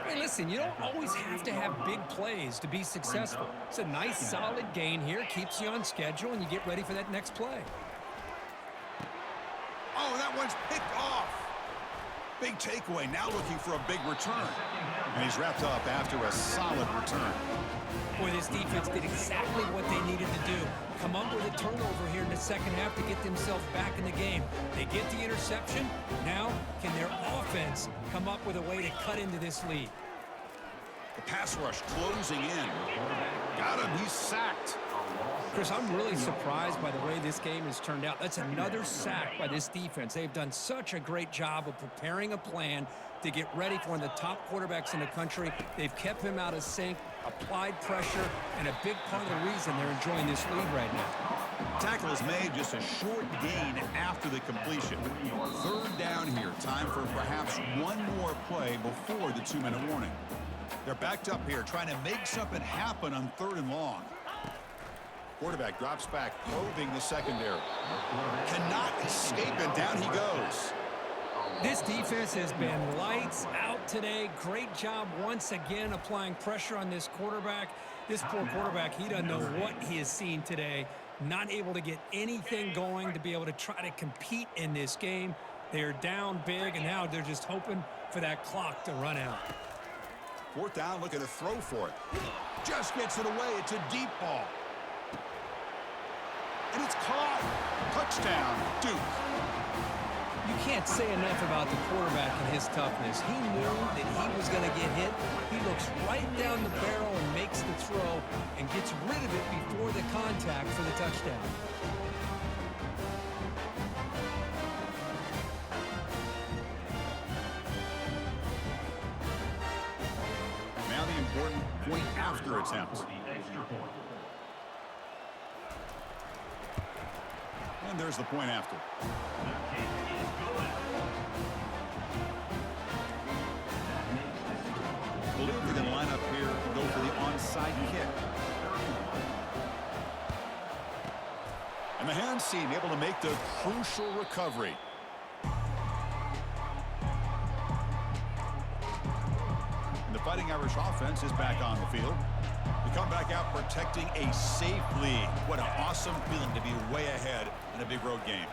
Hey, listen, you don't always have to have big plays to be successful. It's a nice, solid gain here, keeps you on schedule, and you get ready for that next play. Oh, that one's picked off. Big takeaway, now looking for a big return. And he's wrapped up after a solid return. Boy, this defense did exactly what they needed to do. Come up with a turnover here in the second half to get themselves back in the game. They get the interception. Now, can their offense come up with a way to cut into this lead? The pass rush closing in. Got him, he's sacked. Chris, I'm really surprised by the way this game has turned out. That's another sack by this defense. They've done such a great job of preparing a plan to get ready for one of the top quarterbacks in the country. They've kept him out of sync, applied pressure, and a big part of the reason they're enjoying this lead right now. Tackle is made, just a short gain after the completion. Third down here, time for perhaps one more play before the 2-minute warning. They're backed up here, trying to make something happen on 3rd and long. Quarterback drops back, probing the secondary. Cannot escape, and down he goes. This defense has been lights out today. Great job once again applying pressure on this quarterback. This poor quarterback, he doesn't know what he has seen today. Not able to get anything going to be able to try to compete in this game. They're down big, and now they're just hoping for that clock to run out. 4th down, looking to throw for it. Just gets it away. It's a deep ball. And it's caught. Touchdown, Duke. You can't say enough about the quarterback and his toughness. He knew that he was going to get hit. He looks right down the barrel and makes the throw and gets rid of it before the contact for the touchdown. Now the important point after attempt. And there's the point after. Believe they're going to line up here and go for the onside kick. And the hands team able to make the crucial recovery. And the Fighting Irish offense is back on the field. They come back out protecting a safe lead. What an awesome feeling to be way ahead in a big road game.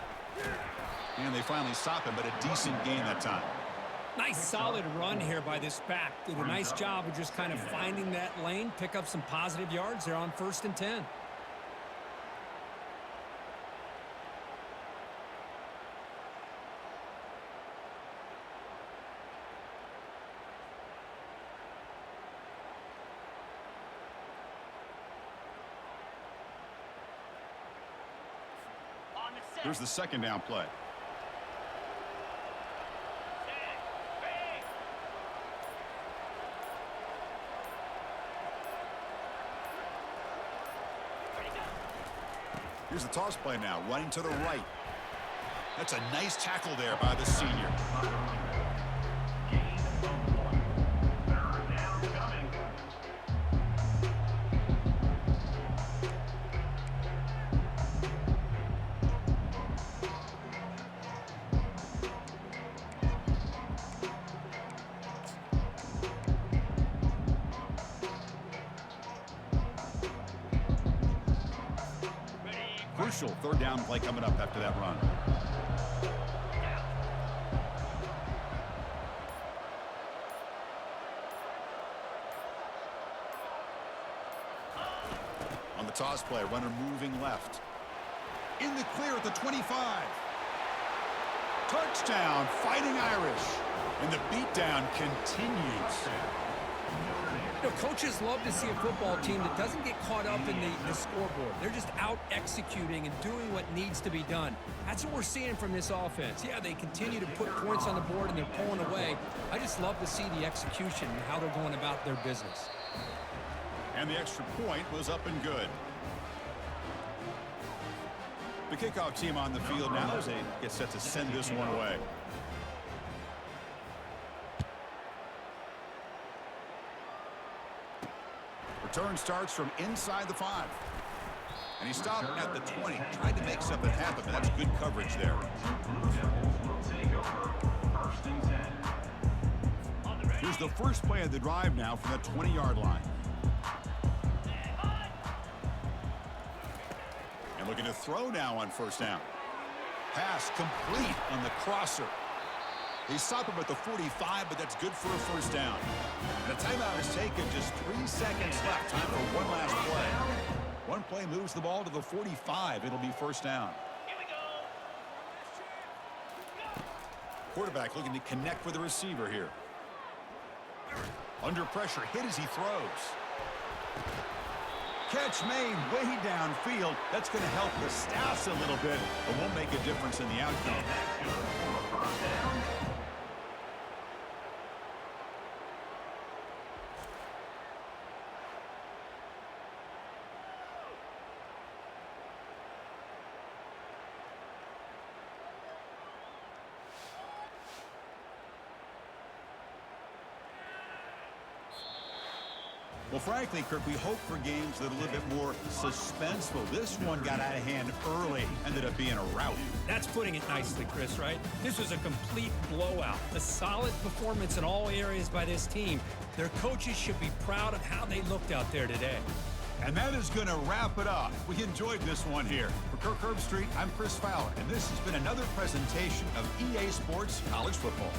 And they finally stop him, but a decent gain that time. Nice solid run here by this back. Did a nice job of just kind of finding that lane, pick up some positive yards there on 1st and 10. Here's the 2nd down play. Here's the toss play now, running to the right. That's a nice tackle there by the senior. Crucial 3rd down play coming up after that run. toss play, runner moving left. In the clear at the 25. Touchdown, Fighting Irish. And the beatdown continues. You know, coaches love to see a football team that doesn't get caught up in the scoreboard. They're just out executing and doing what needs to be done. That's what we're seeing from this offense. Yeah, they continue to put points on the board and they're pulling away. I just love to see the execution and how they're going about their business. And the extra point was up and good. The kickoff team on the field now as they get set to send this one away. Return starts from inside the 5. And he stopped at the 20. Tried to make something happen, but that's good coverage there. Here's the first play of the drive now from the 20-yard line. And looking to throw now on first down. Pass complete on the crosser. He stopped him at the 45, but that's good for a first down. And a timeout is taken, just 3 seconds left. Time for one last play. One play moves the ball to the 45. It'll be first down. Quarterback looking to connect with the receiver here. Under pressure, hit as he throws. Catch made way downfield. That's going to help the Stats a little bit, but won't make a difference in the outcome. Well, frankly, Kirk, we hope for games that are a little bit more suspenseful. This one got out of hand early, ended up being a rout. That's putting it nicely, Chris, right? This was a complete blowout. A solid performance in all areas by this team. Their coaches should be proud of how they looked out there today. And that is going to wrap it up. We enjoyed this one here. For Kirk Herbstreit, I'm Chris Fowler, and this has been another presentation of EA Sports College Football.